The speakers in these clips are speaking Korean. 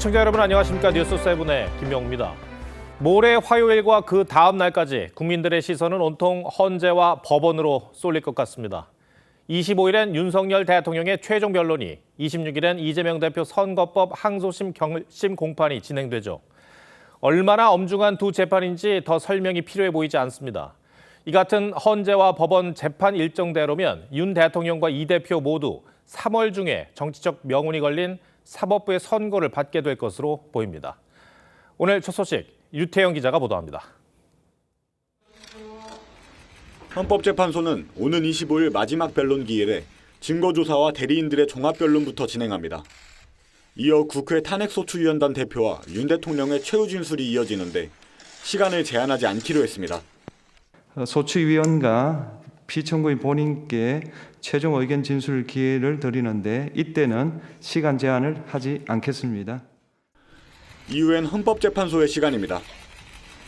시청자 여러분 안녕하십니까. 뉴스7의 김명우입니다. 모레 화요일과 그 다음 날까지 국민들의 시선은 온통 헌재와 법원으로 쏠릴 것 같습니다. 25일엔 윤석열 대통령의 최종 변론이, 26일엔 이재명 대표 선거법 항소심 결심 공판이 진행되죠. 얼마나 엄중한 두 재판인지 더 설명이 필요해 보이지 않습니다. 이 같은 헌재와 법원 재판 일정대로면 윤 대통령과 이 대표 모두 3월 중에 정치적 명운이 걸린 사법부의 선고를 받게 될 것으로 보입니다. 오늘 첫 소식 유태영 기자가 보도합니다. 헌법재판소는 오는 25일 마지막 변론 기일에 증거조사와 대리인들의 종합변론부터 진행합니다. 이어 국회 탄핵소추위원단 대표와 윤 대통령의 최후 진술이 이어지는데 시간을 제한하지 않기로 했습니다. 소추위원과 피청구인 본인께 최종 의견 진술 기회를 드리는데 이때는 시간 제한을 하지 않겠습니다. 이후엔 헌법재판소의 시간입니다.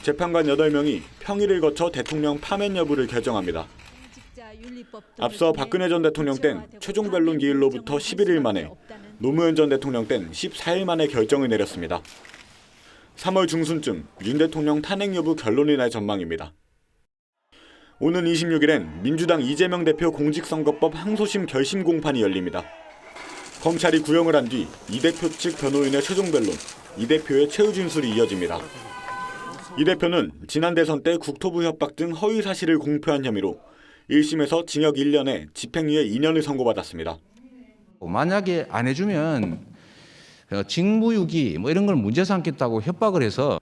재판관 8명이 평일을 거쳐 대통령 파면 여부를 결정합니다. 앞서 박근혜 전 대통령 땐 최종 변론 기일로부터 11일 만에, 노무현 전 대통령 땐 14일 만에 결정을 내렸습니다. 3월 중순쯤 윤 대통령 탄핵 여부 결론이 날 전망입니다. 오는 26일엔 민주당 이재명 대표 공직선거법 항소심 결심 공판이 열립니다. 검찰이 구형을 한 뒤 이 대표 측 변호인의 최종 변론, 이 대표의 최후 진술이 이어집니다. 이 대표는 지난 대선 때 국토부 협박 등 허위 사실을 공표한 혐의로 1심에서 징역 1년에 집행유예 2년을 선고받았습니다. 만약에 안 해주면 직무유기 이런 걸 문제 삼겠다고 협박을 해서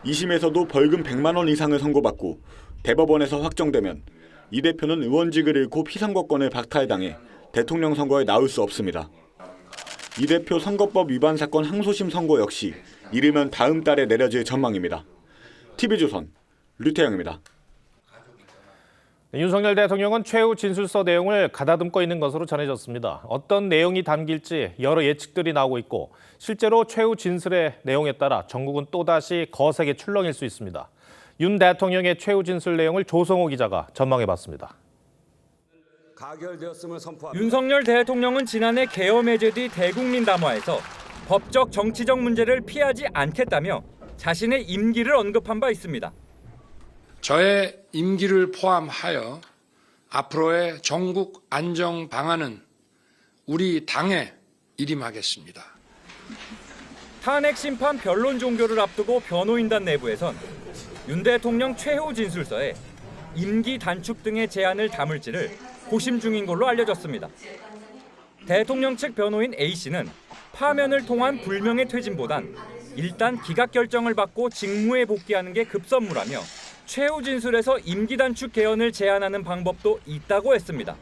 2심에서도 벌금 100만 원 이상을 선고받고 대법원에서 확정되면 이 대표는 의원직을 잃고 피선거권을 박탈당해 대통령 선거에 나올 수 없습니다. 이 대표 선거법 위반 사건 항소심 선고 역시 이르면 다음 달에 내려질 전망입니다. TV조선 류태영입니다. 윤석열 대통령은 최후 진술서 내용을 가다듬고 있는 것으로 전해졌습니다. 어떤 내용이 담길지 여러 예측들이 나오고 있고 실제로 최후 진술의 내용에 따라 전국은 또다시 거세게 출렁일 수 있습니다. 윤 대통령의 최후 진술 내용을 조성호 기자가 전망해봤습니다. 윤석열 대통령은 지난해 계엄 해제 뒤 대국민 담화에서 법적 정치적 문제를 피하지 않겠다며 자신의 임기를 언급한 바 있습니다. 저의 임기를 포함하여 앞으로의 전국 안정 방안은 우리 당에 일임하겠습니다. 탄핵 심판 변론 종결을 앞두고 변호인단 내부에선 윤 대통령 최후 진술서에 임기 단축 등의 제안을 담을지를 고심 중인 걸로 알려졌습니다. 대통령 측 변호인 A씨는 파면을 통한 불명예 퇴진보단 일단 기각 결정을 받고 직무에 복귀하는 게 급선무라며 최후 진술에서 임기 단축 개헌을 제안하는 방법도 있다고 했습니다.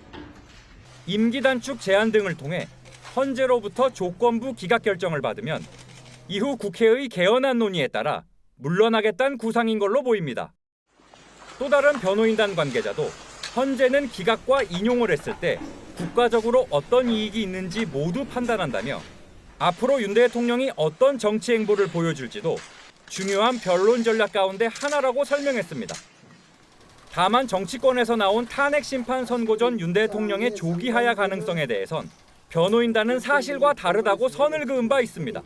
임기 단축 제안 등을 통해 헌재로부터 조건부 기각 결정을 받으면 이후 국회의 개헌안 논의에 따라 물러나겠다는 구상인 걸로 보입니다. 또 다른 변호인단 관계자도 헌재는 기각과 인용을 했을 때 국가적으로 어떤 이익이 있는지 모두 판단한다며 앞으로 윤 대통령이 어떤 정치 행보를 보여줄지도 중요한 변론 전략 가운데 하나라고 설명했습니다. 다만 정치권에서 나온 탄핵 심판 선고 전 윤 대통령의 조기 하야 가능성에 대해선 변호인단은 사실과 다르다고 선을 그은 바 있습니다.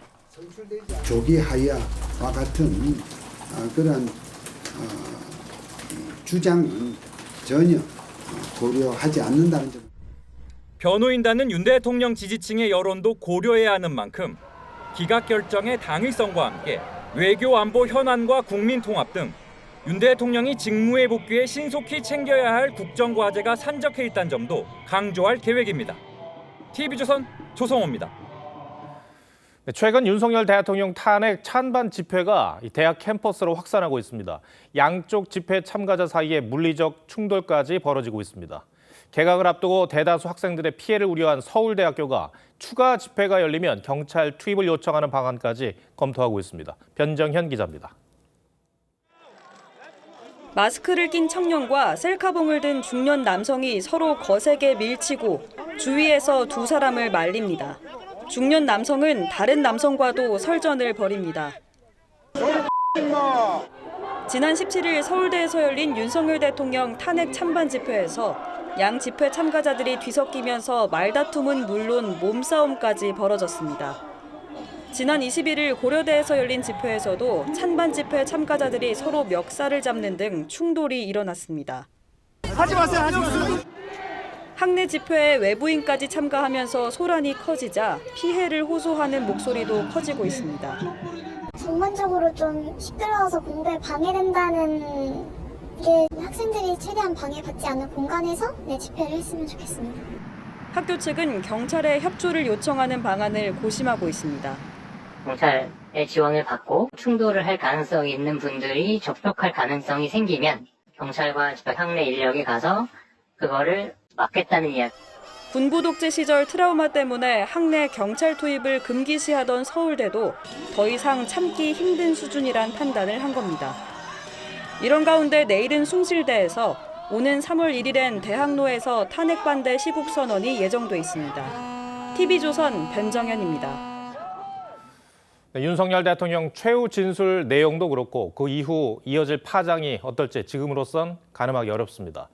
조기 하야와 같은 그런 주장은 전혀 고려하지 않는다는 점. 변호인단은 윤 대통령 지지층의 여론도 고려해야 하는 만큼 기각 결정의 당위성과 함께 외교 안보 현안과 국민 통합 등 윤 대통령이 직무에 복귀해 신속히 챙겨야 할 국정과제가 산적해 있다는 점도 강조할 계획입니다. TV조선 조성호입니다. 최근 윤석열 대통령 탄핵 찬반 집회가 대학 캠퍼스로 확산하고 있습니다. 양쪽 집회 참가자 사이에 물리적 충돌까지 벌어지고 있습니다. 개강을 앞두고 대다수 학생들의 피해를 우려한 서울대학교가 추가 집회가 열리면 경찰 투입을 요청하는 방안까지 검토하고 있습니다. 변정현 기자입니다. 마스크를 낀 청년과 셀카봉을 든 중년 남성이 서로 거세게 밀치고 주위에서 두 사람을 말립니다. 중년 남성은 다른 남성과도 설전을 벌입니다. 지난 17일 서울대에서 열린 윤석열 대통령 탄핵 찬반 집회에서 양 집회 참가자들이 뒤섞이면서 말다툼은 물론 몸싸움까지 벌어졌습니다. 지난 21일 고려대에서 열린 집회에서도 찬반 집회 참가자들이 서로 멱살을 잡는 등 충돌이 일어났습니다. 하지 마세요. 학내 집회에 외부인까지 참가하면서 소란이 커지자 피해를 호소하는 목소리도 커지고 있습니다. 전반적으로 좀 시끄러워서 공부에 방해된다는 게 학생들이 최대한 방해받지 않는 공간에서 집회를 했으면 좋겠습니다. 학교 측은 경찰에 협조를 요청하는 방안을 고심하고 있습니다. 경찰의 지원을 받고 충돌을 할 가능성이 있는 분들이 접촉할 가능성이 생기면 경찰과 학내 인력이 가서 그거를 막겠다는 이야기. 군부 독재 시절 트라우마 때문에 학내 경찰 투입을 금기시하던 서울대도 더 이상 참기 힘든 수준이란 판단을 한 겁니다. 이런 가운데 내일은 숭실대에서 오는 3월 1일엔 대학로에서 탄핵 반대 시국 선언이 예정돼 있습니다. TV조선 변정현입니다. 네, 윤석열 대통령 최후 진술 내용도 그렇고 그 이후 이어질 파장이 어떨지 지금으로선 가늠하기 어렵습니다.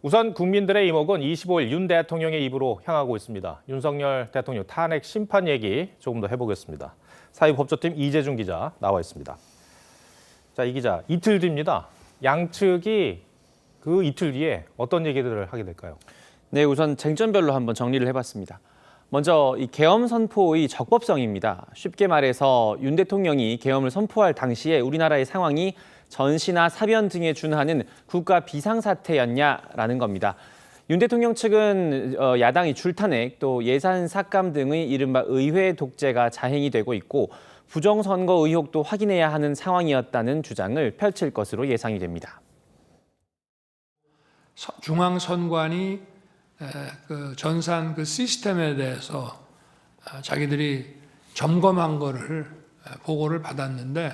우선 국민들의 이목은 25일 윤 대통령의 입으로 향하고 있습니다. 윤석열 대통령 탄핵 심판 얘기 조금 더 해보겠습니다. 사회법조팀 이재준 기자 나와 있습니다. 자, 이 기자, 이틀 뒤입니다. 양측이 그 이틀 뒤에 어떤 얘기들을 하게 될까요? 네, 우선 쟁점별로 한번 정리를 해봤습니다. 먼저 이 계엄 선포의 적법성입니다. 쉽게 말해서 윤 대통령이 계엄을 선포할 당시에 우리나라의 상황이 전시나 사변 등에 준하는 국가 비상사태였냐라는 겁니다. 윤 대통령 측은 야당이 줄탄핵 또 예산 삭감 등의 이른바 의회 독재가 자행이 되고 있고 부정선거 의혹도 확인해야 하는 상황이었다는 주장을 펼칠 것으로 예상이 됩니다. 중앙선관위 그 전산 그 시스템에 대해서 자기들이 점검한 거를 보고를 받았는데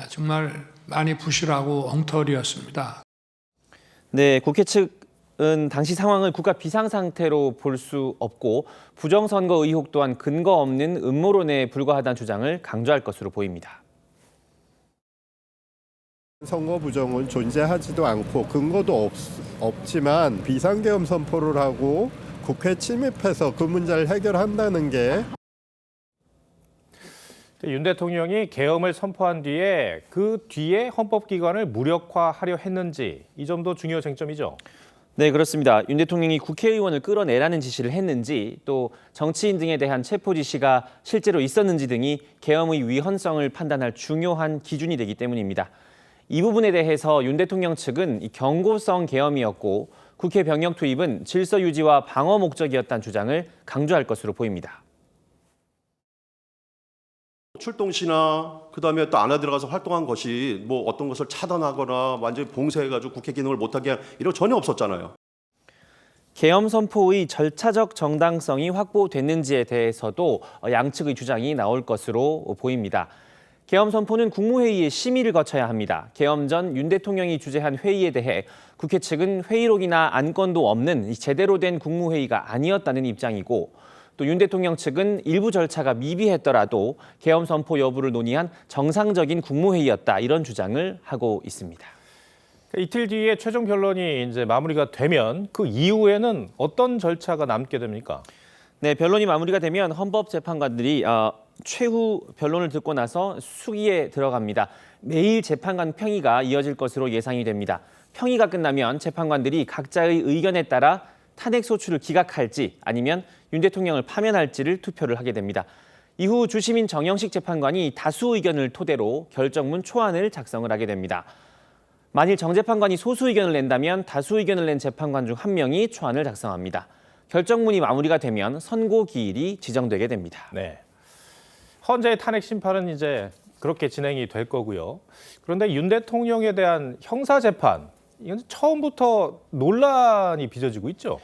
정말 많이 부실하고 엉터리였습니다. 네, 국회 측은 당시 상황을 국가 비상상태로 볼 수 없고 부정선거 의혹 또한 근거 없는 음모론에 불과하다는 주장을 강조할 것으로 보입니다. 선거 부정은 존재하지도 않고 근거도 없지만 비상계엄 선포를 하고 국회 침입해서 그 문제를 해결한다는 게 윤 대통령이 계엄을 선포한 뒤에 그 뒤에 헌법기관을 무력화하려 했는지 이 점도 중요 쟁점이죠. 네, 그렇습니다. 윤 대통령이 국회의원을 끌어내라는 지시를 했는지 또 정치인 등에 대한 체포 지시가 실제로 있었는지 등이 계엄의 위헌성을 판단할 중요한 기준이 되기 때문입니다. 이 부분에 대해서 윤 대통령 측은 경고성 계엄이었고 국회 병력 투입은 질서 유지와 방어 목적이었다는 주장을 강조할 것으로 보입니다. 출동 시나 그다음에 또 안에 들어가서 활동한 것이 뭐 어떤 것을 차단하거나 완전히 봉쇄해가지고 국회 기능을 못하게 한 이런 거 전혀 없었잖아요. 계엄 선포의 절차적 정당성이 확보됐는지에 대해서도 양측의 주장이 나올 것으로 보입니다. 계엄 선포는 국무회의의 심의를 거쳐야 합니다. 계엄 전 윤 대통령이 주재한 회의에 대해 국회 측은 회의록이나 안건도 없는 제대로 된 국무회의가 아니었다는 입장이고 또 윤 대통령 측은 일부 절차가 미비했더라도 계엄 선포 여부를 논의한 정상적인 국무회의였다 이런 주장을 하고 있습니다. 이틀 뒤에 최종 변론이 이제 마무리가 되면 그 이후에는 어떤 절차가 남게 됩니까? 네, 변론이 마무리가 되면 헌법재판관들이 최후 변론을 듣고 나서 숙의에 들어갑니다. 매일 재판관 평의가 이어질 것으로 예상이 됩니다. 평의가 끝나면 재판관들이 각자의 의견에 따라 탄핵 소추를 기각할지 아니면 윤 대통령을 파면할지를 투표를 하게 됩니다. 이후 주심인 정영식 재판관이 다수 의견을 토대로 결정문 초안을 작성을 하게 됩니다. 만일 정 재판관이 소수 의견을 낸다면 다수 의견을 낸 재판관 중 한 명이 초안을 작성합니다. 결정문이 마무리가 되면 선고 기일이 지정되게 됩니다. 네. 헌재의 탄핵 심판은 이제 그렇게 진행이 될 거고요. 그런데 윤 대통령에 대한 형사 재판 이건 처음부터 논란이 빚어지고 있죠.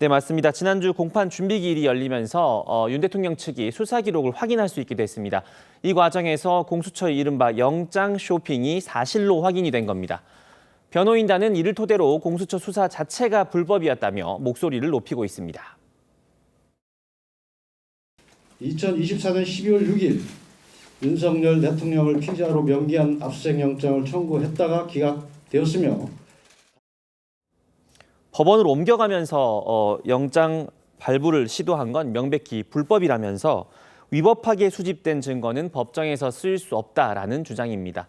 네, 맞습니다. 지난주 공판 준비 기일이 열리면서 윤 대통령 측이 수사 기록을 확인할 수 있게 됐습니다. 이 과정에서 공수처의 이른바 영장 쇼핑이 사실로 확인이 된 겁니다. 변호인단은 이를 토대로 공수처 수사 자체가 불법이었다며 목소리를 높이고 있습니다. 2024년 12월 6일 윤석열 대통령을 피의자로 명기한 압수수색 영장을 청구했다가 기각되었으며 법원으로 옮겨가면서 영장 발부를 시도한 건 명백히 불법이라면서 위법하게 수집된 증거는 법정에서 쓸 수 없다라는 주장입니다.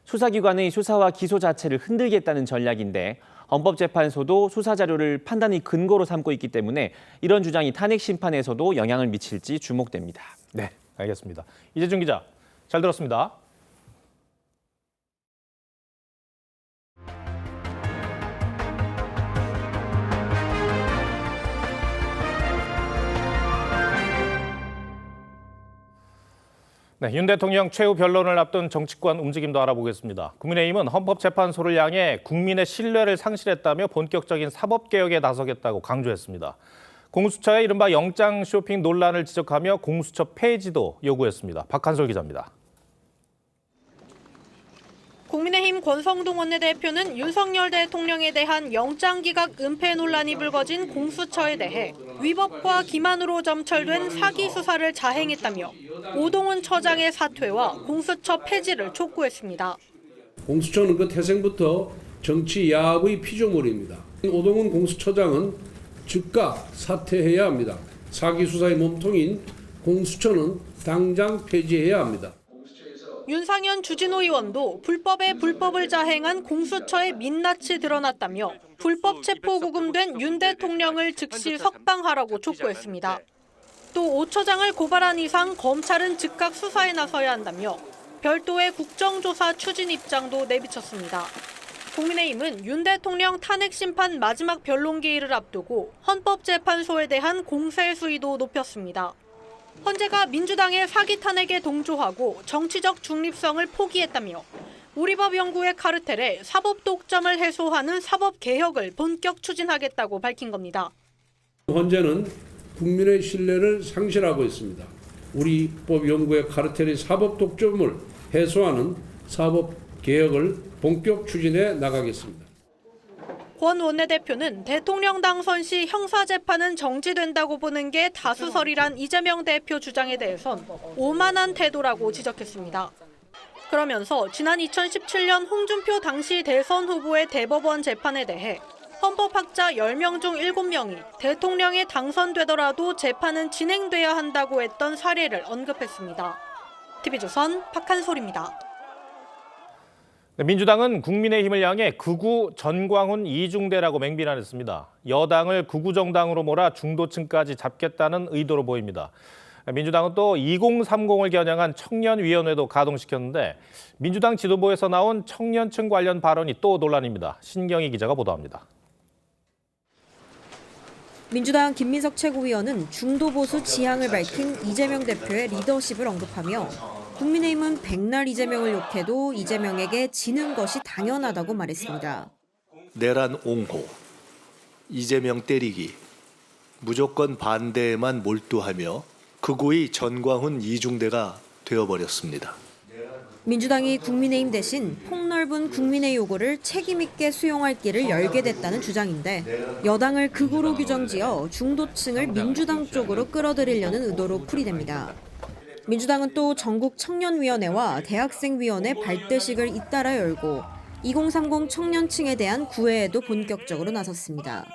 수사기관의 수사와 기소 자체를 흔들겠다는 전략인데 헌법재판소도 수사 자료를 판단의 근거로 삼고 있기 때문에 이런 주장이 탄핵 심판에서도 영향을 미칠지 주목됩니다. 네, 알겠습니다. 이재준 기자, 잘 들었습니다. 네, 윤 대통령 최후 변론을 앞둔 정치권 움직임도 알아보겠습니다. 국민의힘은 헌법재판소를 향해 국민의 신뢰를 상실했다며 본격적인 사법개혁에 나서겠다고 강조했습니다. 공수처의 이른바 영장 쇼핑 논란을 지적하며 공수처 폐지도 요구했습니다. 박한솔 기자입니다. 국민의힘 권성동 원내대표는 윤석열 대통령에 대한 영장기각 은폐 논란이 불거진 공수처에 대해 위법과 기만으로 점철된 사기 수사를 자행했다며 오동훈 처장의 사퇴와 공수처 폐지를 촉구했습니다. 공수처는 그 태생부터 정치 야합의 피조물입니다. 오동훈 공수처장은 즉각 사퇴해야 합니다. 사기 수사의 몸통인 공수처는 당장 폐지해야 합니다. 윤상현 주진우 의원도 불법에 불법을 자행한 공수처의 민낯이 드러났다며 불법 체포 구금된 윤 대통령을 즉시 석방하라고 촉구했습니다. 또 오 처장을 고발한 이상 검찰은 즉각 수사에 나서야 한다며 별도의 국정조사 추진 입장도 내비쳤습니다. 국민의힘은 윤 대통령 탄핵 심판 마지막 변론 기일을 앞두고 헌법재판소에 대한 공세 수위도 높였습니다. 헌재가 민주당의 사기 탄핵에 동조하고 정치적 중립성을 포기했다며 우리법 연구의 카르텔에 사법 독점을 해소하는 사법 개혁을 본격 추진하겠다고 밝힌 겁니다. 헌재는 국민의 신뢰를 상실하고 있습니다. 우리법 연구의 카르텔의 사법 독점을 해소하는 사법 개혁을 본격 추진해 나가겠습니다. 권 원내대표는 대통령 당선 시 형사재판은 정지된다고 보는 게 다수설이란 이재명 대표 주장에 대해선 오만한 태도라고 지적했습니다. 그러면서 지난 2017년 홍준표 당시 대선 후보의 대법원 재판에 대해 헌법학자 10명 중 7명이 대통령에 당선되더라도 재판은 진행돼야 한다고 했던 사례를 언급했습니다. TV조선 박한솔입니다. 민주당은 국민의힘을 향해 극우 전광훈 이중대라고 맹비난했습니다. 여당을 극우 정당으로 몰아 중도층까지 잡겠다는 의도로 보입니다. 민주당은 또 2030을 겨냥한 청년위원회도 가동시켰는데 민주당 지도부에서 나온 청년층 관련 발언이 또 논란입니다. 신경희 기자가 보도합니다. 민주당 김민석 최고위원은 중도보수 지향을 밝힌 이재명 대표의 리더십을 언급하며 국민의힘은 백날 이재명을 욕해도 이재명에게 지는 것이 당연하다고 말했습니다. 내란 옹호, 이재명 때리기, 무조건 반대에만 몰두하며 극우의 전광훈 이중대가 되어버렸습니다. 민주당이 국민의힘 대신 폭넓은 국민의 요구를 책임 있게 수용할 길을 열게 됐다는 주장인데 여당을 극우로 규정지어 중도층을 민주당 쪽으로 끌어들이려는 의도로 풀이됩니다. 민주당은 또 전국 청년위원회와 대학생위원회 발대식을 잇따라 열고 2030 청년층에 대한 구애에도 본격적으로 나섰습니다.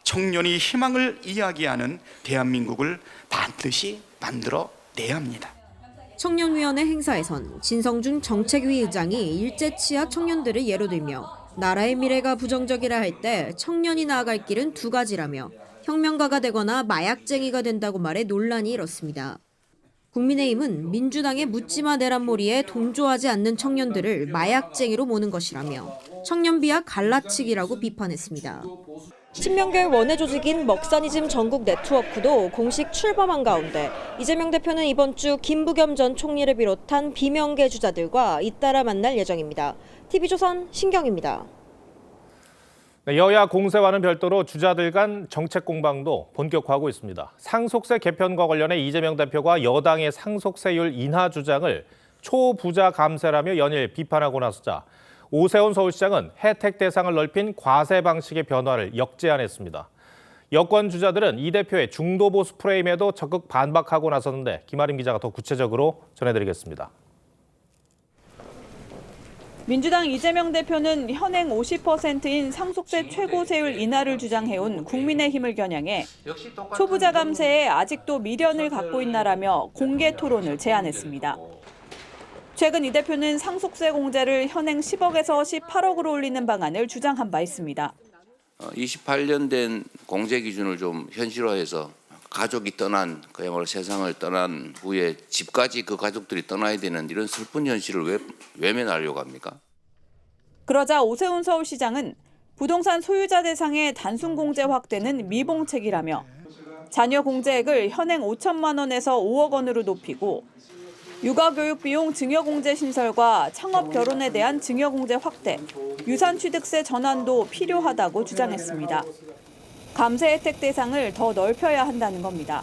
청년이 희망을 이야기하는 대한민국을 반드시 만들어내야 합니다. 청년위원회 행사에선 진성준 정책위 의장이 일제치하 청년들을 예로 들며 나라의 미래가 부정적이라 할 때 청년이 나아갈 길은 두 가지라며 혁명가가 되거나 마약쟁이가 된다고 말해 논란이 일었습니다. 국민의힘은 민주당의 묻지마 내란몰이에 동조하지 않는 청년들을 마약쟁이로 모는 것이라며 청년비하 갈라치기라고 비판했습니다. 친명계 원외 조직인 먹사니즘 전국 네트워크도 공식 출범한 가운데 이재명 대표는 이번 주 김부겸 전 총리를 비롯한 비명계 주자들과 잇따라 만날 예정입니다. TV조선 신경입니다. 여야 공세와는 별도로 주자들 간 정책 공방도 본격화하고 있습니다. 상속세 개편과 관련해 이재명 대표가 여당의 상속세율 인하 주장을 초부자 감세라며 연일 비판하고 나서자 오세훈 서울시장은 혜택 대상을 넓힌 과세 방식의 변화를 역제안했습니다. 여권 주자들은 이 대표의 중도 보수 프레임에도 적극 반박하고 나섰는데 김아림 기자가 더 구체적으로 전해드리겠습니다. 민주당 이재명 대표는 현행 50%인 상속세 최고세율 인하를 주장해온 국민의힘을 겨냥해 초부자 감세에 아직도 미련을 갖고 있나라며 공개 토론을 제안했습니다. 최근 이 대표는 상속세 공제를 현행 10억에서 18억으로 올리는 방안을 주장한 바 있습니다. 28년 된 공제 기준을 좀 현실화해서 가족이 떠난, 그야말로 세상을 떠난 후에 집까지 그 가족들이 떠나야 되는 이런 슬픈 현실을 왜 외면하려고 합니까? 그러자 오세훈 서울시장은 부동산 소유자 대상의 단순 공제 확대는 미봉책이라며 자녀 공제액을 현행 5천만 원에서 5억 원으로 높이고 육아교육 비용 증여공제 신설과 창업 결혼에 대한 증여공제 확대, 유산취득세 전환도 필요하다고 주장했습니다. 감세 혜택 대상을 더 넓혀야 한다는 겁니다.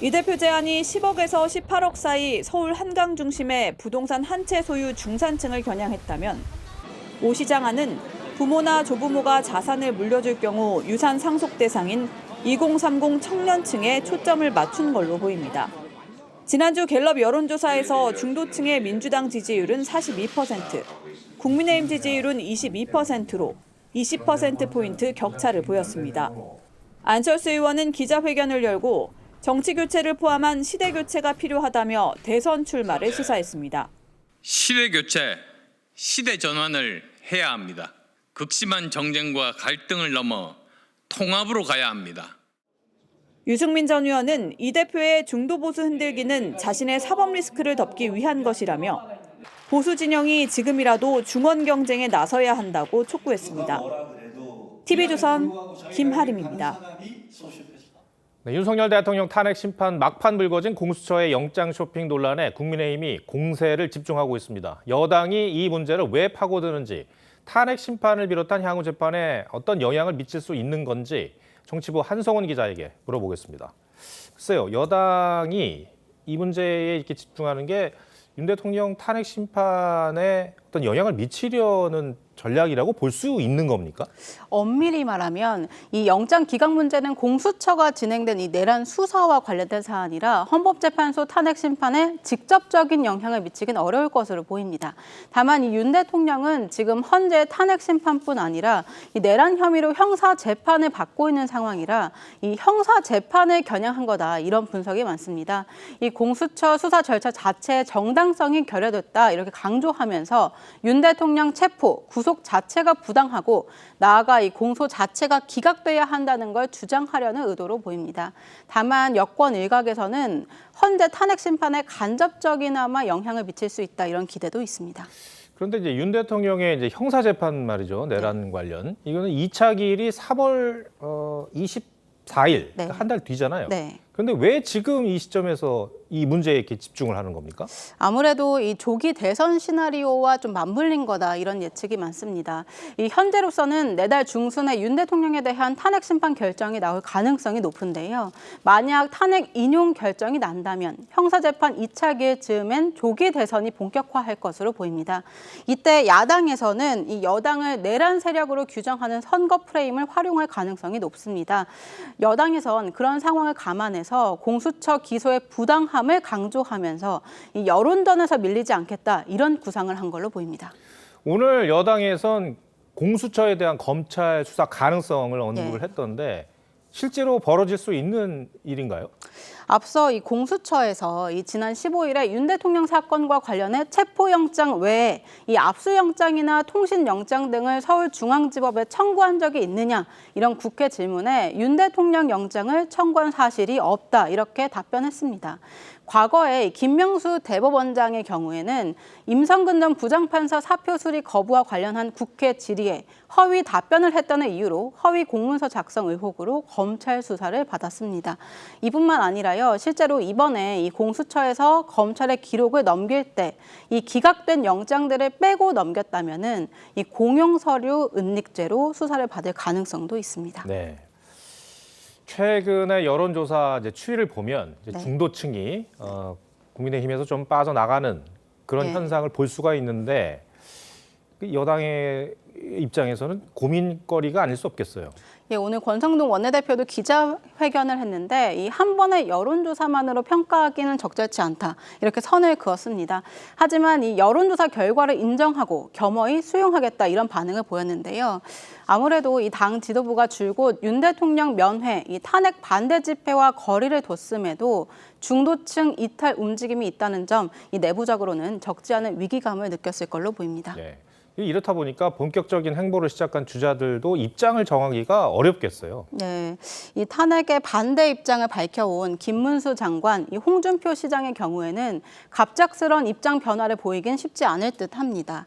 이 대표 제안이 10억에서 18억 사이 서울 한강 중심의 부동산 한 채 소유 중산층을 겨냥했다면 오 시장안은 부모나 조부모가 자산을 물려줄 경우 유산 상속 대상인 2030 청년층에 초점을 맞춘 걸로 보입니다. 지난주 갤럽 여론조사에서 중도층의 민주당 지지율은 42%, 국민의힘 지지율은 22%로 20%포인트 격차를 보였습니다. 안철수 의원은 기자회견을 열고 정치 교체를 포함한 시대 교체가 필요하다며 대선 출마를 시사했습니다. 시대 교체, 시대 전환을 해야 합니다. 극심한 정쟁과 갈등을 넘어 통합으로 가야 합니다. 유승민 전 의원은 이 대표의 중도 보수 흔들기는 자신의 사법 리스크를 덮기 위한 것이라며 보수 진영이 지금이라도 중원 경쟁에 나서야 한다고 촉구했습니다. TV조선 김하림입니다. 네, 윤석열 대통령 탄핵 심판 막판 불거진 공수처의 영장 쇼핑 논란에 국민의힘이 공세를 집중하고 있습니다. 여당이 이 문제를 왜 파고드는지, 탄핵 심판을 비롯한 향후 재판에 어떤 영향을 미칠 수 있는 건지 정치부 한성훈 기자에게 물어보겠습니다. 글쎄요, 여당이 이 문제에 이렇게 집중하는 게 윤 대통령 탄핵 심판에 어떤 영향을 미치려는 전략이라고 볼 수 있는 겁니까? 엄밀히 말하면 이 영장 기각 문제는 공수처가 진행된 이 내란 수사와 관련된 사안이라 헌법재판소 탄핵 심판에 직접적인 영향을 미치긴 어려울 것으로 보입니다. 다만 이 윤 대통령은 지금 현재 탄핵 심판뿐 아니라 이 내란 혐의로 형사 재판을 받고 있는 상황이라 이 형사 재판을 겨냥한 거다, 이런 분석이 많습니다. 이 공수처 수사 절차 자체의 정당성이 결여됐다, 이렇게 강조하면서 윤 대통령 체포, 구속 자체가 부당하고 나아가 이 공소 자체가 기각돼야 한다는 걸 주장하려는 의도로 보입니다. 다만 여권 일각에서는 현재 탄핵 심판에 간접적이나마 영향을 미칠 수 있다, 이런 기대도 있습니다. 그런데 이제 윤 대통령의 이제 형사 재판 말이죠, 내란 관련, 이거는 2차 기일이 3월 24일, 네. 한 달 뒤잖아요. 네. 그런데 왜 지금 이 시점에서 이 문제에 이렇게 집중을 하는 겁니까? 아무래도 이 조기 대선 시나리오와 좀 맞물린 거다, 이런 예측이 많습니다. 이 현재로서는 내달 중순에 윤 대통령에 대한 탄핵 심판 결정이 나올 가능성이 높은데요. 만약 탄핵 인용 결정이 난다면 형사재판 2차 기일 즈음엔 조기 대선이 본격화할 것으로 보입니다. 이때 야당에서는 이 여당을 내란 세력으로 규정하는 선거 프레임을 활용할 가능성이 높습니다. 여당에선 그런 상황을 감안해서 공수처 기소의 부당함을 강조하면서 이 여론전에서 밀리지 않겠다, 이런 구상을 한 걸로 보입니다. 오늘 여당에선 공수처에 대한 검찰 수사 가능성을 언급을 했던데 실제로 벌어질 수 있는 일인가요? 앞서 이 공수처에서 이 지난 15일에 윤 대통령 사건과 관련해 체포영장 외에 이 압수영장이나 통신영장 등을 서울중앙지법에 청구한 적이 있느냐, 이런 국회 질문에 윤 대통령 영장을 청구한 사실이 없다, 이렇게 답변했습니다. 과거에 김명수 대법원장의 경우에는 임성근 전 부장판사 사표 수리 거부와 관련한 국회 질의에 허위 답변을 했다는 이유로 허위 공문서 작성 의혹으로 검찰 수사를 받았습니다. 이뿐만 아니라요, 실제로 이번에 이 공수처에서 검찰의 기록을 넘길 때 이 기각된 영장들을 빼고 넘겼다면은 이 공용 서류 은닉죄로 수사를 받을 가능성도 있습니다. 네. 최근의 여론조사 이제 추이를 보면 이제 중도층이 국민의힘에서 좀 빠져나가는 그런 현상을 볼 수가 있는데 여당의 입장에서는 고민거리가 아닐 수 없겠어요. 예, 오늘 권성동 원내대표도 기자회견을 했는데 이 한 번의 여론조사만으로 평가하기는 적절치 않다. 이렇게 선을 그었습니다. 하지만 이 여론조사 결과를 인정하고 겸허히 수용하겠다 이런 반응을 보였는데요. 아무래도 이 당 지도부가 줄곧 윤 대통령 면회, 이 탄핵 반대 집회와 거리를 뒀음에도 중도층 이탈 움직임이 있다는 점, 이 내부적으로는 적지 않은 위기감을 느꼈을 걸로 보입니다. 네. 이렇다 보니까 본격적인 행보를 시작한 주자들도 입장을 정하기가 어렵겠어요. 네, 이 탄핵의 반대 입장을 밝혀온 김문수 장관, 이 홍준표 시장의 경우에는 갑작스런 입장 변화를 보이긴 쉽지 않을 듯합니다.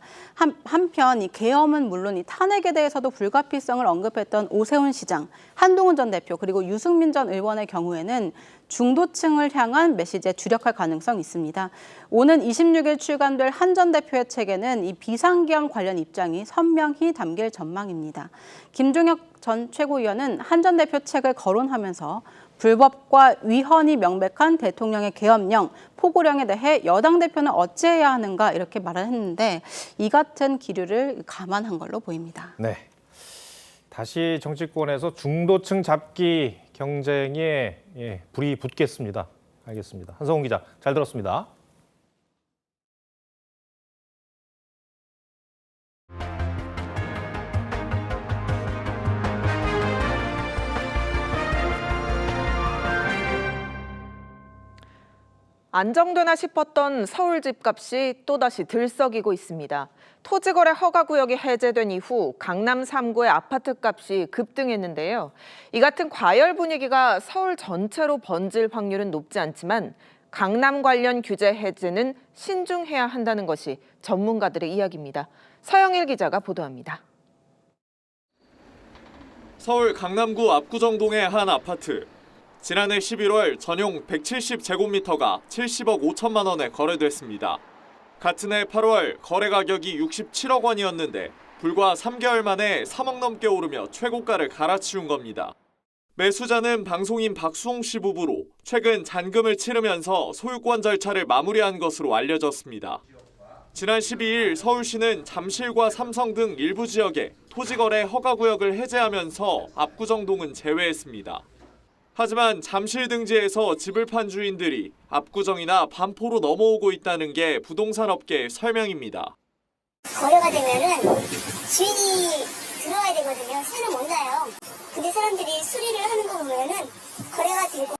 한편 이 계엄은 물론 이 탄핵에 대해서도 불가피성을 언급했던 오세훈 시장, 한동훈 전 대표 그리고 유승민 전 의원의 경우에는 중도층을 향한 메시지에 주력할 가능성이 있습니다. 오는 26일 출간될 한 전 대표의 책에는 이 비상계엄 관련 입장이 선명히 담길 전망입니다. 김종혁 전 최고위원은 한 전 대표 책을 거론하면서 불법과 위헌이 명백한 대통령의 계엄령, 포고령에 대해 여당 대표는 어찌해야 하는가 이렇게 말을 했는데 이 같은 기류를 감안한 걸로 보입니다. 네. 다시 정치권에서 중도층 잡기 경쟁에 불이 붙겠습니다. 알겠습니다. 한성훈 기자, 잘 들었습니다. 안정되나 싶었던 서울 집값이 또다시 들썩이고 있습니다. 토지거래 허가구역이 해제된 이후 강남 3구의 아파트값이 급등했는데요. 이 같은 과열 분위기가 서울 전체로 번질 확률은 높지 않지만 강남 관련 규제 해제는 신중해야 한다는 것이 전문가들의 이야기입니다. 서영일 기자가 보도합니다. 서울 강남구 압구정동의 한 아파트. 지난해 11월 전용 170제곱미터가 70억 5천만 원에 거래됐습니다. 같은 해 8월 거래 가격이 67억 원이었는데 불과 3개월 만에 3억 넘게 오르며 최고가를 갈아치운 겁니다. 매수자는 방송인 박수홍 씨 부부로 최근 잔금을 치르면서 소유권 절차를 마무리한 것으로 알려졌습니다. 지난 12일 서울시는 잠실과 삼성 등 일부 지역에 토지거래 허가구역을 해제하면서 압구정동은 제외했습니다. 하지만 잠실 등지에서 집을 판 주인들이 압구정이나 반포로 넘어오고 있다는 게 부동산 업계의 설명입니다. 거래가 되면은 주인이 들어와야 되거든요. 새는 못 나요. 근데 사람들이 수리를 하는 거 보면은 거래가 되고.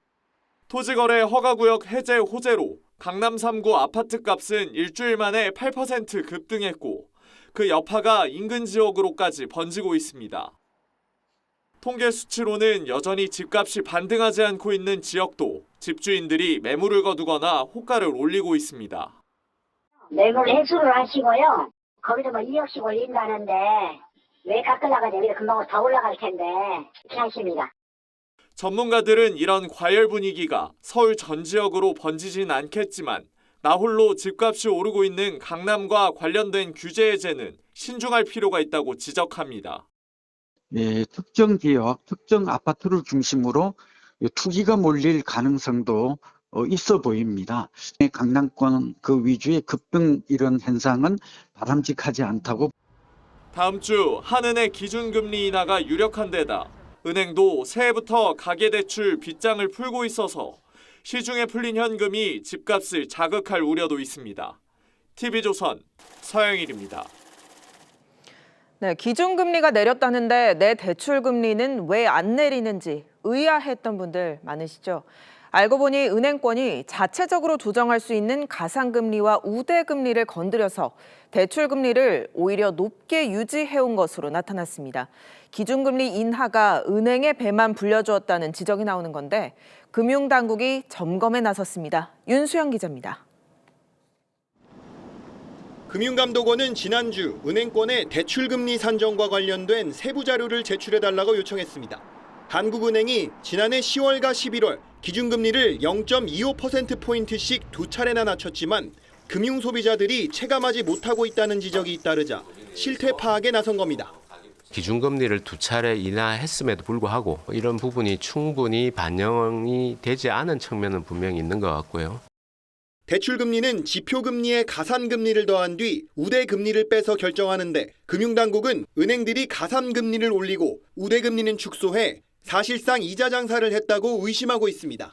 토지거래 허가구역 해제 호재로 강남 3구 아파트 값은 일주일 만에 8% 급등했고 그 여파가 인근 지역으로까지 번지고 있습니다. 통계 수치로는 여전히 집값이 반등하지 않고 있는 지역도 집주인들이 매물을 거두거나 호가를 올리고 있습니다. 매물 회수를 하시고요. 거기서 뭐 2억씩 올린다는데 왜 깎으려고 되면 금방 더 올라갈 텐데 그렇게 하십니다. 전문가들은 이런 과열 분위기가 서울 전 지역으로 번지진 않겠지만 나홀로 집값이 오르고 있는 강남과 관련된 규제 해제는 신중할 필요가 있다고 지적합니다. 네, 특정 지역, 특정 아파트를 중심으로 투기가 몰릴 가능성도 있어 보입니다. 강남권 그 위주의 급등 이런 현상은 바람직하지 않다고. 다음 주 한은의 기준금리 인하가 유력한 데다 은행도 새해부터 가계대출 빗장을 풀고 있어서 시중에 풀린 현금이 집값을 자극할 우려도 있습니다. TV조선 서영일입니다. 네, 기준금리가 내렸다는데 내 대출금리는 왜 안 내리는지 의아했던 분들 많으시죠? 알고 보니 은행권이 자체적으로 조정할 수 있는 가상금리와 우대금리를 건드려서 대출금리를 오히려 높게 유지해온 것으로 나타났습니다. 기준금리 인하가 은행의 배만 불려주었다는 지적이 나오는 건데 금융당국이 점검에 나섰습니다. 윤수영 기자입니다. 금융감독원은 지난주 은행권의 대출금리 산정과 관련된 세부 자료를 제출해달라고 요청했습니다. 한국은행이 지난해 10월과 11월 기준금리를 0.25%포인트씩 두 차례나 낮췄지만 금융소비자들이 체감하지 못하고 있다는 지적이 잇따르자 실태 파악에 나선 겁니다. 기준금리를 두 차례 인하했음에도 불구하고 이런 부분이 충분히 반영이 되지 않은 측면은 분명히 있는 것 같고요. 대출금리는 지표금리에 가산금리를 더한 뒤 우대금리를 빼서 결정하는데 금융당국은 은행들이 가산금리를 올리고 우대금리는 축소해 사실상 이자 장사를 했다고 의심하고 있습니다.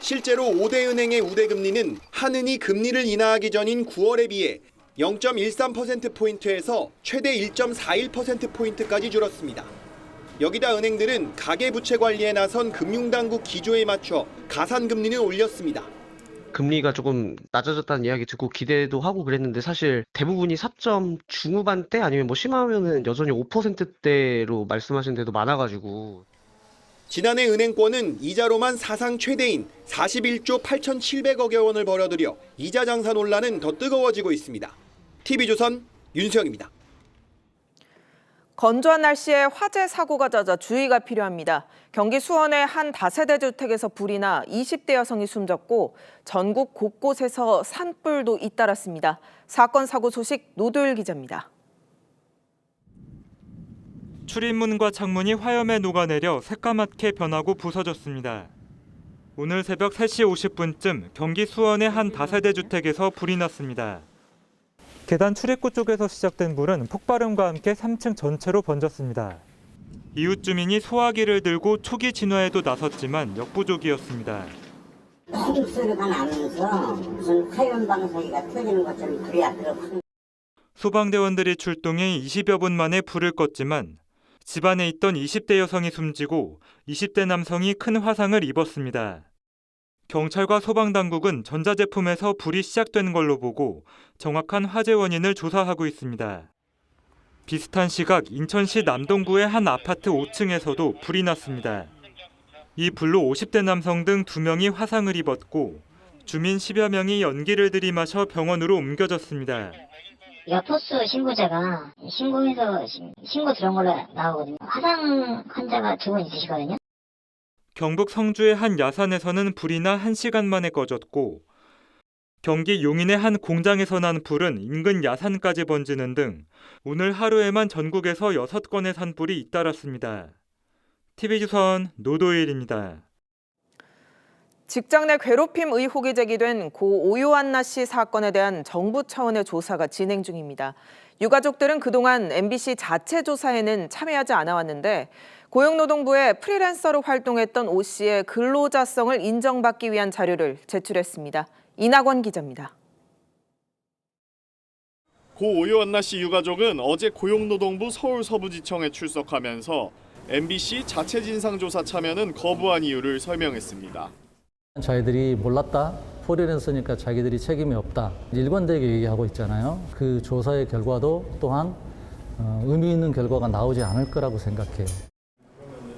실제로 5대 은행의 우대금리는 한은이 금리를 인하하기 전인 9월에 비해 0.13%포인트에서 최대 1.41%포인트까지 줄었습니다. 여기다 은행들은 가계부채 관리에 나선 금융당국 기조에 맞춰 가산금리는 올렸습니다. 금리가 조금 낮아졌다는 이야기 듣고 기대도 하고 그랬는데 사실 대부분이 4점 중후반대 아니면 뭐 심하면은 여전히 5%대로 말씀하신 데도 많아가지고. 지난해 은행권은 이자로만 사상 최대인 41조 8,700억여 원을 벌어들여 이자 장사 논란은 더 뜨거워지고 있습니다. TV조선 윤수영입니다. 건조한 날씨에 화재 사고가 잦아 주의가 필요합니다. 경기 수원의 한 다세대 주택에서 불이 나 20대 여성이 숨졌고 전국 곳곳에서 산불도 잇따랐습니다. 사건 사고 소식 노도일 기자입니다. 출입문과 창문이 화염에 녹아내려 새까맣게 변하고 부서졌습니다. 오늘 새벽 3시 50분쯤 경기 수원의 한 다세대 주택에서 불이 났습니다. 계단 출입구 쪽에서 시작된 불은 폭발음과 함께 3층 전체로 번졌습니다. 이웃 주민이 소화기를 들고 초기 진화에도 나섰지만 역부족이었습니다. 소리 소리가 나면서 무슨 화염 방사기가 터지는 것처럼 불이 앞으로. 소방대원들이 출동해 20여 분 만에 불을 껐지만 집안에 있던 20대 여성이 숨지고 20대 남성이 큰 화상을 입었습니다. 경찰과 소방당국은 전자제품에서 불이 시작된 걸로 보고 정확한 화재 원인을 조사하고 있습니다. 비슷한 시각 인천시 남동구의 한 아파트 5층에서도 불이 났습니다. 이 불로 50대 남성 등 2명이 화상을 입었고 주민 10여 명이 연기를 들이마셔 병원으로 옮겨졌습니다. 여포수 신고자가 신고해서 신고 들어온 걸로 나오거든요. 화상 환자가 2분 있으시거든요. 경북 성주의 한 야산에서는 불이 나 1시간 만에 꺼졌고 경기 용인의 한 공장에서 난 불은 인근 야산까지 번지는 등 오늘 하루에만 전국에서 6건의 산불이 잇따랐습니다. TV조선 노도일입니다. 직장 내 괴롭힘 의혹이 제기된 고 오요한나 씨 사건에 대한 정부 차원의 조사가 진행 중입니다. 유가족들은 그동안 MBC 자체 조사에는 참여하지 않아 왔는데 고용노동부에 프리랜서로 활동했던 오 씨의 근로자성을 인정받기 위한 자료를 제출했습니다. 이낙원 기자입니다. 고 오요한나 씨 유가족은 어제 고용노동부 서울서부지청에 출석하면서 MBC 자체 진상조사 참여는 거부한 이유를 설명했습니다. 자기들이 몰랐다, 프리랜서니까 자기들이 책임이 없다, 일관되게 얘기하고 있잖아요. 그 조사의 결과도 또한 의미 있는 결과가 나오지 않을 거라고 생각해요.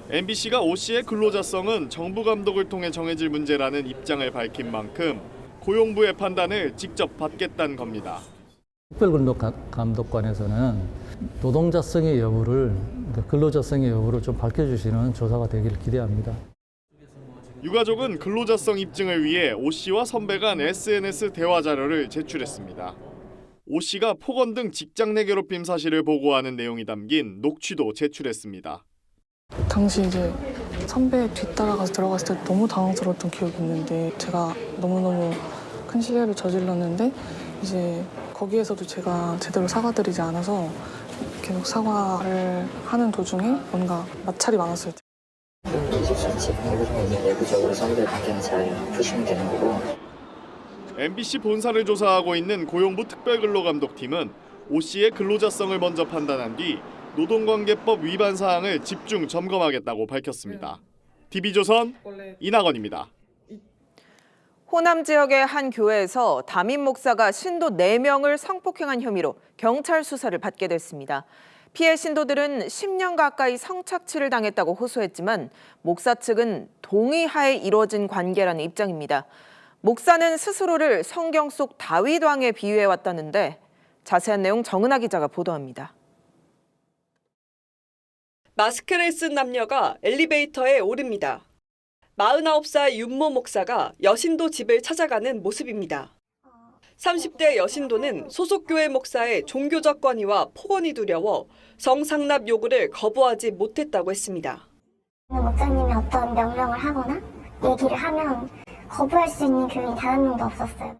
MBC가 오 씨의 근로자성은 정부 감독을 통해 정해질 문제라는 입장을 밝힌 만큼 고용부의 판단을 직접 받겠다는 겁니다. 특별근로감독관에서는 노동자성의 여부를, 근로자성의 여부를 좀 밝혀주시는 조사가 되기를 기대합니다. 유가족은 근로자성 입증을 위해 오 씨와 선배 간 SNS 대화 자료를 제출했습니다. 오 씨가 폭언 등 직장 내 괴롭힘 사실을 보고하는 내용이 담긴 녹취도 제출했습니다. 당시 이제 선배 뒤따라가서 들어갔을 때 너무 당황스러웠던 기억이 있는데 제가 너무너무 큰 실례를 저질렀는데 이제 거기에서도 제가 제대로 사과드리지 않아서 계속 사과를 하는 도중에 뭔가 마찰이 많았을 때. 내부적으로 선배 관계는 잘 푸시면 되는 거고. MBC 본사를 조사하고 있는 고용부 특별근로감독팀은 오 씨의 근로자성을 먼저 판단한 뒤 노동관계법 위반 사항을 집중 점검하겠다고 밝혔습니다. TV조선 이낙원입니다. 호남 지역의 한 교회에서 담임 목사가 신도 4명을 성폭행한 혐의로 경찰 수사를 받게 됐습니다. 피해 신도들은 10년 가까이 성착취를 당했다고 호소했지만 목사 측은 동의하에 이루어진 관계라는 입장입니다. 목사는 스스로를 성경 속 다윗 왕에 비유해왔다는데 자세한 내용 정은하 기자가 보도합니다. 마스크를 쓴 남녀가 엘리베이터에 오릅니다. 49살 윤모 목사가 여신도 집을 찾아가는 모습입니다. 30대 여신도는 소속 교회 목사의 종교적 권위와 폭언이 두려워 성상납 요구를 거부하지 못했다고 했습니다. 목사님이 어떤 명령을 하거나 얘기를 하면 거부할 수 있는 교인이 단 한 명도 없었어요.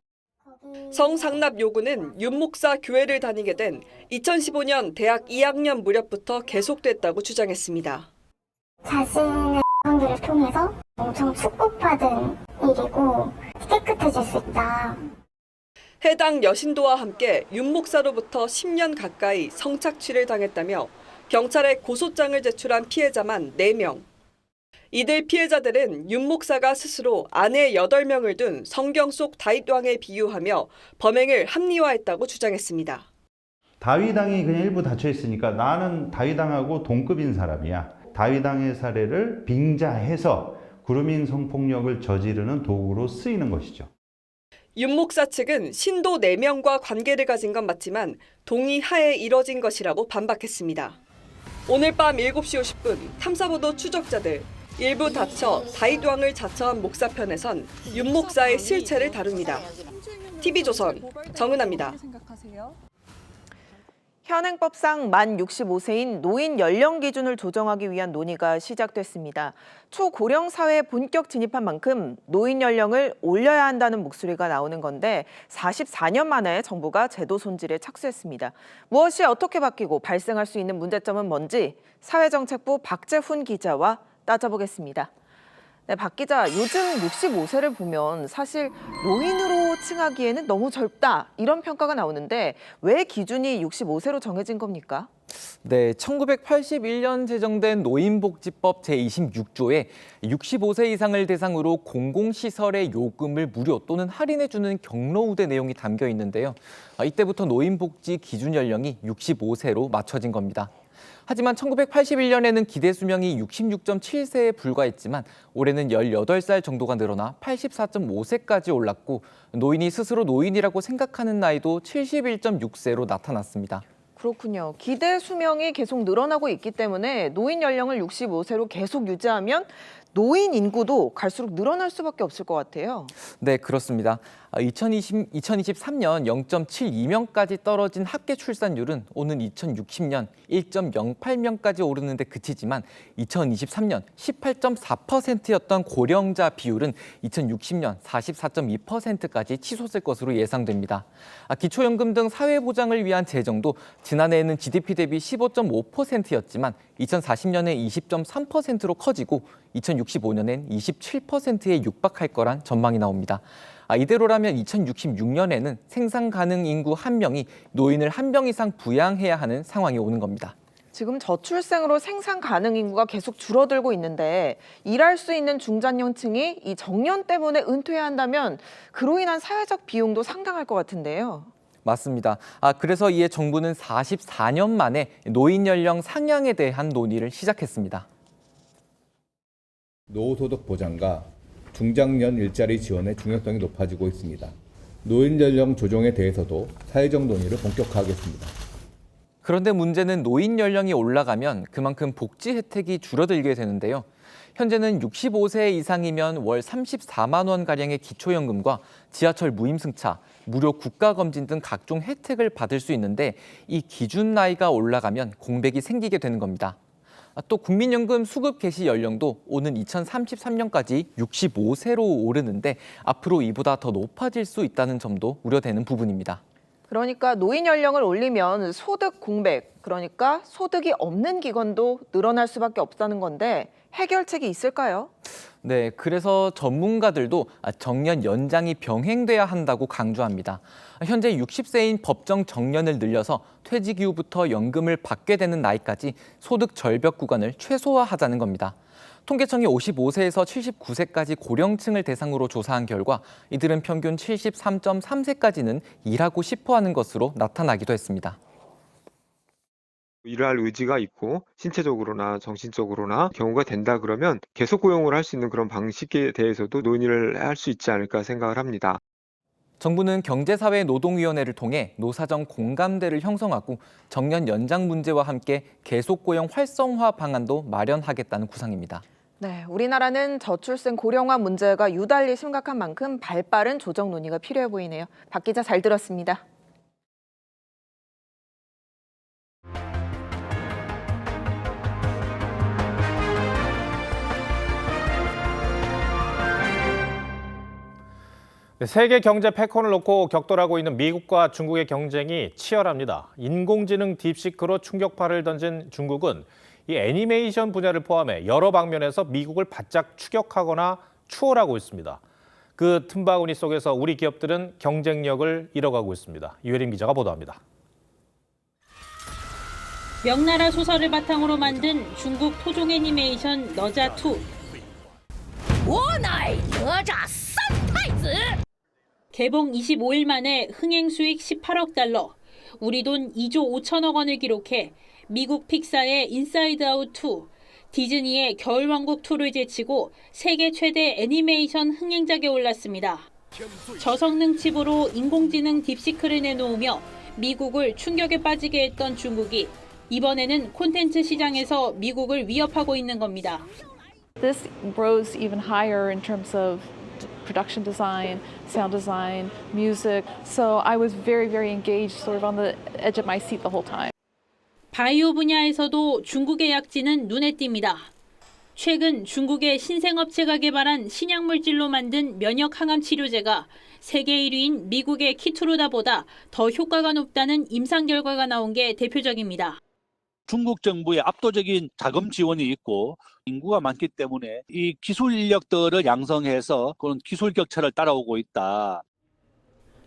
성상납 요구는 윤 목사 교회를 다니게 된 2015년 대학 2학년 무렵부터 계속됐다고 주장했습니다. 자신의 관계를 통해서 엄청 축복받은 일이고 깨끗해질 수 있다. 해당 여신도와 함께 윤 목사로부터 10년 가까이 성착취를 당했다며 경찰에 고소장을 제출한 피해자만 4명. 이들 피해자들은 윤 목사가 스스로 아내 8명을 둔 성경 속 다윗왕에 비유하며 범행을 합리화했다고 주장했습니다. 다윗왕이 그냥 일부 닫혀 있으니까 나는 다윗왕하고 동급인 사람이야. 다윗왕의 사례를 빙자해서 구루민 성폭력을 저지르는 도구로 쓰이는 것이죠. 윤 목사 측은 신도 4명과 관계를 가진 건 맞지만 동의하에 이뤄진 것이라고 반박했습니다. 오늘 밤 7시 50분 탐사보도 추적자들 일부 다쳐 다윗왕을 자처한 목사편에선 윤 목사의 실체를 다룹니다. TV조선 정은아입니다. 현행법상 만 65세인 노인 연령 기준을 조정하기 위한 논의가 시작됐습니다. 초고령 사회에 본격 진입한 만큼 노인 연령을 올려야 한다는 목소리가 나오는 건데 44년 만에 정부가 제도 손질에 착수했습니다. 무엇이 어떻게 바뀌고 발생할 수 있는 문제점은 뭔지 사회정책부 박재훈 기자와 따져보겠습니다. 네, 박 기자, 요즘 65세를 보면 사실 노인으로 칭하기에는 너무 젊다 이런 평가가 나오는데 왜 기준이 65세로 정해진 겁니까? 네, 1981년 제정된 노인복지법 제26조에 65세 이상을 대상으로 공공시설의 요금을 무료 또는 할인해주는 경로우대 내용이 담겨 있는데요. 이때부터 노인복지 기준 연령이 65세로 맞춰진 겁니다. 하지만 1981년에는 기대 수명이 66.7세에 불과했지만 올해는 18살 정도가 늘어나 84.5세까지 올랐고 노인이 스스로 노인이라고 생각하는 나이도 71.6세로 나타났습니다. 그렇군요. 기대 수명이 계속 늘어나고 있기 때문에 노인 연령을 65세로 계속 유지하면 노인 인구도 갈수록 늘어날 수밖에 없을 것 같아요. 네, 그렇습니다. 2023년 0.72명까지 떨어진 합계 출산율은 오는 2060년 1.08명까지 오르는 데 그치지만 2023년 18.4%였던 고령자 비율은 2060년 44.2%까지 치솟을 것으로 예상됩니다. 기초연금 등 사회보장을 위한 재정도 지난해에는 GDP 대비 15.5%였지만 2040년에 20.3%로 커지고 2065년엔 27%에 육박할 거란 전망이 나옵니다. 이대로라면 2066년에는 생산 가능 인구 1명이 노인을 1명 이상 부양해야 하는 상황이 오는 겁니다. 지금 저출생으로 생산 가능 인구가 계속 줄어들고 있는데 일할 수 있는 중장년층이 이 정년 때문에 은퇴해야 한다면 그로 인한 사회적 비용도 상당할 것 같은데요. 맞습니다. 그래서 이에 정부는 44년 만에 노인 연령 상향에 대한 논의를 시작했습니다. 노후소득 보장과 중장년 일자리 지원의 중요성이 높아지고 있습니다. 노인 연령 조정에 대해서도 사회적 논의를 본격화하겠습니다. 그런데 문제는 노인 연령이 올라가면 그만큼 복지 혜택이 줄어들게 되는데요. 현재는 65세 이상이면 월 34만 원가량의 기초연금과 지하철 무임승차, 무료 국가검진 등 각종 혜택을 받을 수 있는데 이 기준 나이가 올라가면 공백이 생기게 되는 겁니다. 또 국민연금 수급 개시 연령도 오는 2033년까지 65세로 오르는데 앞으로 이보다 더 높아질 수 있다는 점도 우려되는 부분입니다. 그러니까 노인 연령을 올리면 소득 공백, 그러니까 소득이 없는 기관도 늘어날 수밖에 없다는 건데 해결책이 있을까요? 네, 그래서 전문가들도 정년 연장이 병행돼야 한다고 강조합니다. 현재 60세인 법정 정년을 늘려서 퇴직 이후부터 연금을 받게 되는 나이까지 소득 절벽 구간을 최소화하자는 겁니다. 통계청이 55세에서 79세까지 고령층을 대상으로 조사한 결과 이들은 평균 73.3세까지는 일하고 싶어 하는 것으로 나타나기도 했습니다. 일할 의지가 있고 신체적으로나 정신적으로나 경우가 된다 그러면 계속 고용을 할 수 있는 그런 방식에 대해서도 논의를 할 수 있지 않을까 생각을 합니다. 정부는 경제사회노동위원회를 통해 노사정 공감대를 형성하고 정년 연장 문제와 함께 계속 고용 활성화 방안도 마련하겠다는 구상입니다. 네, 우리나라는 저출생 고령화 문제가 유달리 심각한 만큼 발빠른 조정 논의가 필요해 보이네요. 박 기자 잘 들었습니다. 세계 경제 패권을 놓고 격돌하고 있는 미국과 중국의 경쟁이 치열합니다. 인공지능 딥시크로 충격파를 던진 중국은 이 애니메이션 분야를 포함해 여러 방면에서 미국을 바짝 추격하거나 추월하고 있습니다. 그 틈바구니 속에서 우리 기업들은 경쟁력을 잃어가고 있습니다. 유혜림 기자가 보도합니다. 명나라 소설을 바탕으로 만든 중국 토종 애니메이션 너자2. 개봉 25일 만에 흥행 수익 18억 달러, 우리 돈 2조 5천억 원을 기록해 미국 픽사의 인사이드 아웃 2, 디즈니의 겨울왕국 2를 제치고 세계 최대 애니메이션 흥행작에 올랐습니다. 저성능 칩으로 인공지능 딥시크를 내놓으며 미국을 충격에 빠지게 했던 중국이 이번에는 콘텐츠 시장에서 미국을 위협하고 있는 겁니다. This rose even higher in terms of production design, sound design, music. So I was very, very engaged, sort of on the edge of my seat the whole time. 바이오 분야에서도 중국의 약진은 눈에 띕니다. 최근 중국의 신생업체가 개발한 신약물질로 만든 면역 항암 치료제가 세계 1위인 미국의 키투루다보다 더 효과가 높다는 임상 결과가 나온 게 대표적입니다. 중국 정부의 압도적인 자금 지원이 있고 인구가 많기 때문에 이 기술 인력들을 양성해서 그런 기술 격차를 따라오고 있다.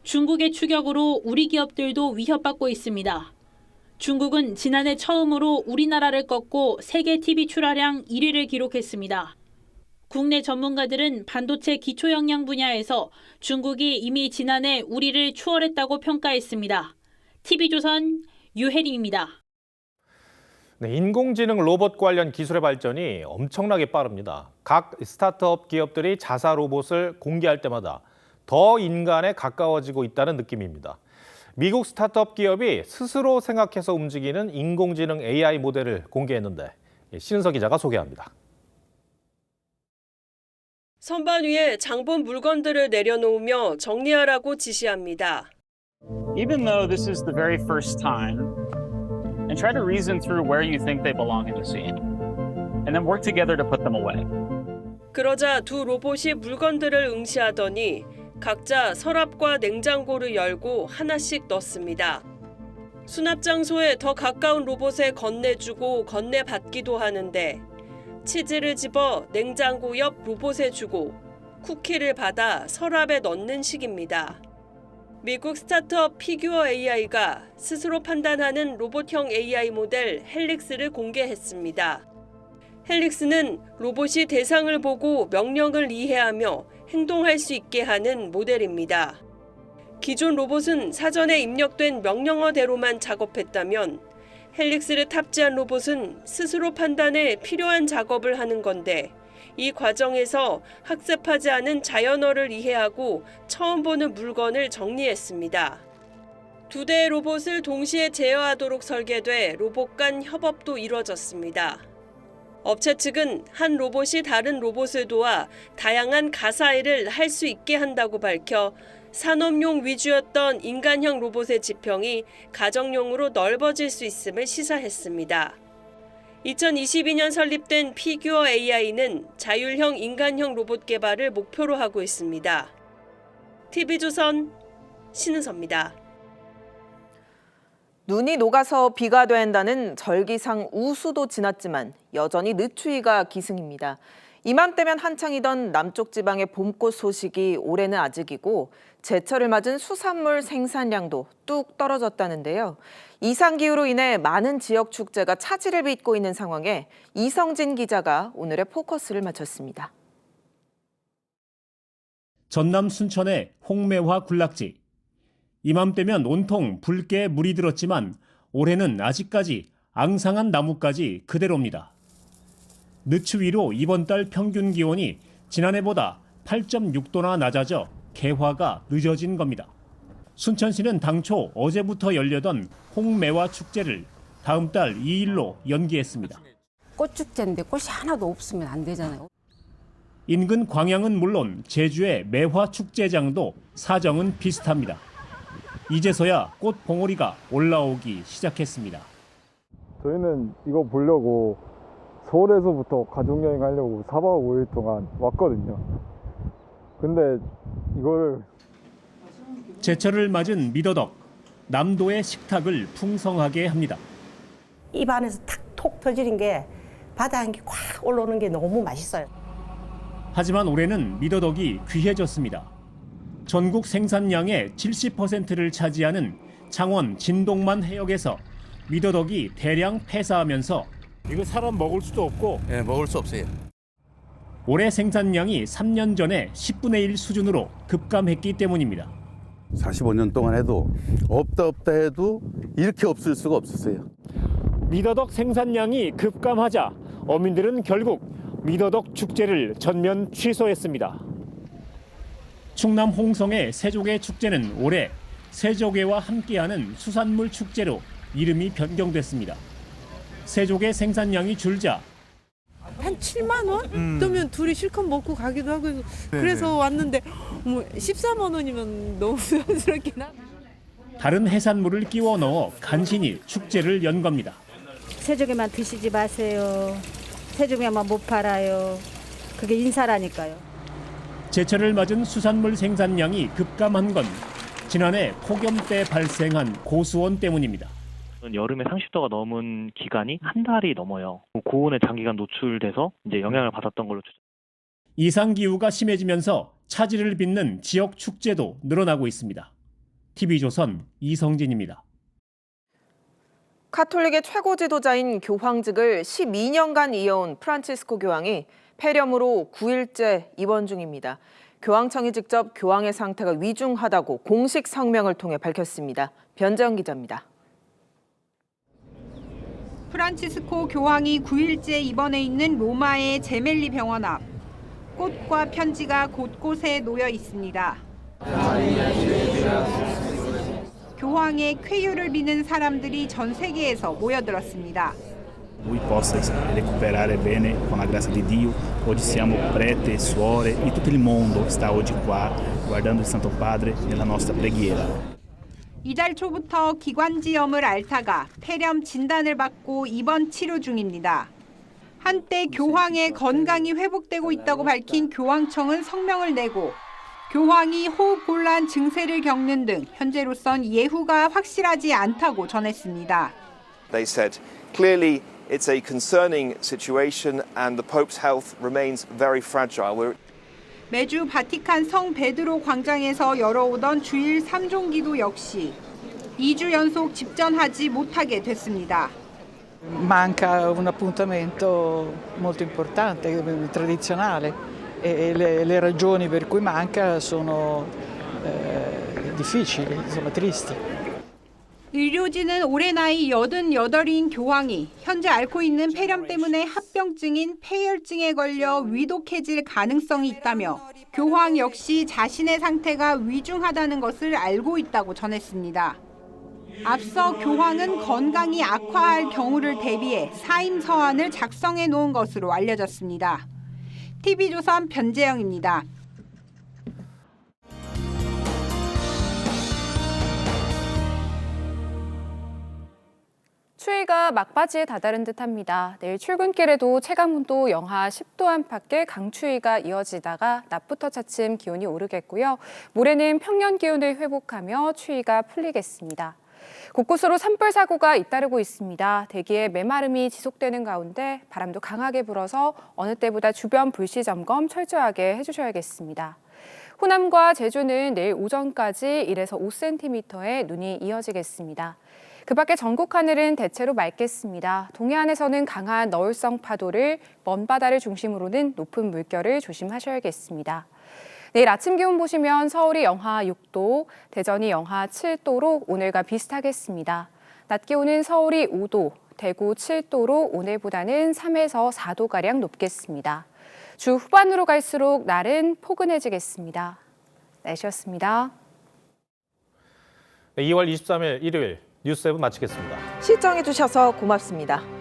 중국의 추격으로 우리 기업들도 위협받고 있습니다. 중국은 지난해 처음으로 우리나라를 꺾고 세계 TV 출하량 1위를 기록했습니다. 국내 전문가들은 반도체 기초역량 분야에서 중국이 이미 지난해 우리를 추월했다고 평가했습니다. TV조선 유혜림입니다. 네, 인공지능 로봇 관련 기술의 발전이 엄청나게 빠릅니다. 각 스타트업 기업들이 자사 로봇을 공개할 때마다 더 인간에 가까워지고 있다는 느낌입니다. 미국 스타트업 기업이 스스로 생각해서 움직이는 인공지능 AI 모델을 공개했는데 신은석 기자가 소개합니다. 선반 위에 장본 물건들을 내려놓으며 정리하라고 지시합니다. Even though this is the very first time, and try to reason through where you think they belong in the scene, and then work together to put them away. 그러자 두 로봇이 물건들을 응시하더니 각자 서랍과 냉장고를 열고 하나씩 넣습니다. 수납 장소에 더 가까운 로봇에 건네주고 건네받기도 하는데 치즈를 집어 냉장고 옆 로봇에 주고 쿠키를 받아 서랍에 넣는 식입니다. 미국 스타트업 피규어 AI가 스스로 판단하는 로봇형 AI 모델 헬릭스를 공개했습니다. 헬릭스는 로봇이 대상을 보고 명령을 이해하며 행동할 수 있게 하는 모델입니다. 기존 로봇은 사전에 입력된 명령어대로만 작업했다면 헬릭스를 탑재한 로봇은 스스로 판단해 필요한 작업을 하는 건데 이 과정에서 학습하지 않은 자연어를 이해하고 처음 보는 물건을 정리했습니다. 두 대의 로봇을 동시에 제어하도록 설계돼 로봇 간 협업도 이뤄졌습니다. 업체 측은 한 로봇이 다른 로봇을 도와 다양한 가사 일을 할 수 있게 한다고 밝혀 산업용 위주였던 인간형 로봇의 지평이 가정용으로 넓어질 수 있음을 시사했습니다. 2022년 설립된 피규어 AI는 자율형 인간형 로봇 개발을 목표로 하고 있습니다. TV조선 신은서입니다. 눈이 녹아서 비가 된다는 절기상 우수도 지났지만 여전히 늦추위가 기승입니다. 이맘때면 한창이던 남쪽 지방의 봄꽃 소식이 올해는 아직이고 제철을 맞은 수산물 생산량도 뚝 떨어졌다는데요. 이상기후로 인해 많은 지역 축제가 차질을 빚고 있는 상황에 이성진 기자가 오늘의 포커스를 맞췄습니다. 전남 순천의 홍매화 군락지. 이맘때면 온통 붉게 물이 들었지만 올해는 아직까지 앙상한 나무까지 그대로입니다. 늦추위로 이번 달 평균 기온이 지난해보다 8.6도나 낮아져 개화가 늦어진 겁니다. 순천시는 당초 어제부터 열려던 홍매화 축제를 다음 달 2일로 연기했습니다. 꽃축제인데 꽃이 하나도 없으면 안 되잖아요. 인근 광양은 물론 제주의 매화 축제장도 사정은 비슷합니다. 이제서야 꽃 봉오리가 올라오기 시작했습니다. 저희는 이거 보려고 서울에서부터 가족여행 하려고 4박 5일 동안 왔거든요. 근데 이거를 제철을 맞은 미더덕, 남도의 식탁을 풍성하게 합니다. 입 안에서 탁톡 터지는 게 바다 향기 콱 올라오는 게 너무 맛있어요. 하지만 올해는 미더덕이 귀해졌습니다. 전국 생산량의 70%를 차지하는 창원 진동만 해역에서 미더덕이 대량 폐사하면서 이거 사람 먹을 수도 없고 먹을 수 없어요. 올해 생산량이 3년 전에 10분의 1 수준으로 급감했기 때문입니다. 45년 동안 해도 없다 해도 이렇게 없을 수가 없었어요. 미더덕 생산량이 급감하자 어민들은 결국 미더덕 축제를 전면 취소했습니다. 충남 홍성의 세조개 축제는 올해 세조개와 함께하는 수산물 축제로 이름이 변경됐습니다. 세조개 생산량이 줄자 한 7만 원? 그러면 둘이 실컷 먹고 가기도 하고 그래서 왔는데 뭐 14만 원이면 너무 부담스럽긴 하다. 다른 해산물을 끼워 넣어 간신히 축제를 연 겁니다. 세조개만 드시지 마세요. 세조개만 못 팔아요. 그게 인사라니까요. 제철을 맞은 수산물 생산량이 급감한 건 지난해 폭염 때 발생한 고수온 때문입니다. 여름에 상식도가 넘은 기간이 한 달이 넘어요. 고온에 장기간 노출돼서 이제 영향을 받았던 걸로 추정. 이상 기후가 심해지면서 차질을 빚는 지역 축제도 늘어나고 있습니다. TV조선 이성진입니다. 카톨릭의 최고 지도자인 교황직을 12년간 이어온 프란치스코 교황이 폐렴으로 9일째 입원 중입니다. 교황청이 직접 교황의 상태가 위중하다고 공식 성명을 통해 밝혔습니다. 변재영 기자입니다. 프란치스코 교황이 9일째 입원해 있는 로마의 제멜리 병원 앞. 꽃과 편지가 곳곳에 놓여 있습니다. 교황의 쾌유를 비는 사람들이 전 세계에서 모여들었습니다. Lui possa recuperare bene con la grazia di Dio. Oggi siamo prete, suore e tutto il mondo sta oggi qua guardando il Santo Padre nella nostra preghiera. 이달 초부터 기관지염을 앓다가 폐렴 진단을 받고 입원 치료 중입니다. 한때 교황의 건강이 회복되고 있다고 밝힌 교황청은 성명을 내고 교황이 호흡곤란 증세를 겪는 등 현재로선 예후가 확실하지 않다고 전했습니다. They said clearly it's a concerning situation and the Pope's health remains very fragile. 매주 바티칸 성 베드로 광장에서 열어오던 주일 3종 기도 역시 2주 연속 집전하지 못하게 됐습니다. Manca un appuntamento molto importante, tradizionale e le ragioni per cui manca sono difficili, insomma tristi. 의료진은 올해 나이 88인 교황이 현재 앓고 있는 폐렴 때문에 합병증인 폐혈증에 걸려 위독해질 가능성이 있다며 교황 역시 자신의 상태가 위중하다는 것을 알고 있다고 전했습니다. 앞서 교황은 건강이 악화할 경우를 대비해 사임 서한을 작성해 놓은 것으로 알려졌습니다. TV조선 변재영입니다. 추위가 막바지에 다다른 듯합니다. 내일 출근길에도 체감온도 영하 10도 안팎의 강추위가 이어지다가 낮부터 차츰 기온이 오르겠고요. 모레는 평년 기온을 회복하며 추위가 풀리겠습니다. 곳곳으로 산불 사고가 잇따르고 있습니다. 대기의 메마름이 지속되는 가운데 바람도 강하게 불어서 어느 때보다 주변 불씨 점검 철저하게 해주셔야겠습니다. 호남과 제주는 내일 오전까지 1에서 5cm의 눈이 이어지겠습니다. 그 밖에 전국 하늘은 대체로 맑겠습니다. 동해안에서는 강한 너울성 파도를, 먼 바다를 중심으로는 높은 물결을 조심하셔야겠습니다. 내일 아침 기온 보시면 서울이 영하 6도, 대전이 영하 7도로 오늘과 비슷하겠습니다. 낮 기온은 서울이 5도, 대구 7도로 오늘보다는 3에서 4도가량 높겠습니다. 주 후반으로 갈수록 날은 포근해지겠습니다. 날씨였습니다. 2월 23일 일요일 뉴스 7 마치겠습니다. 시청해주셔서 고맙습니다.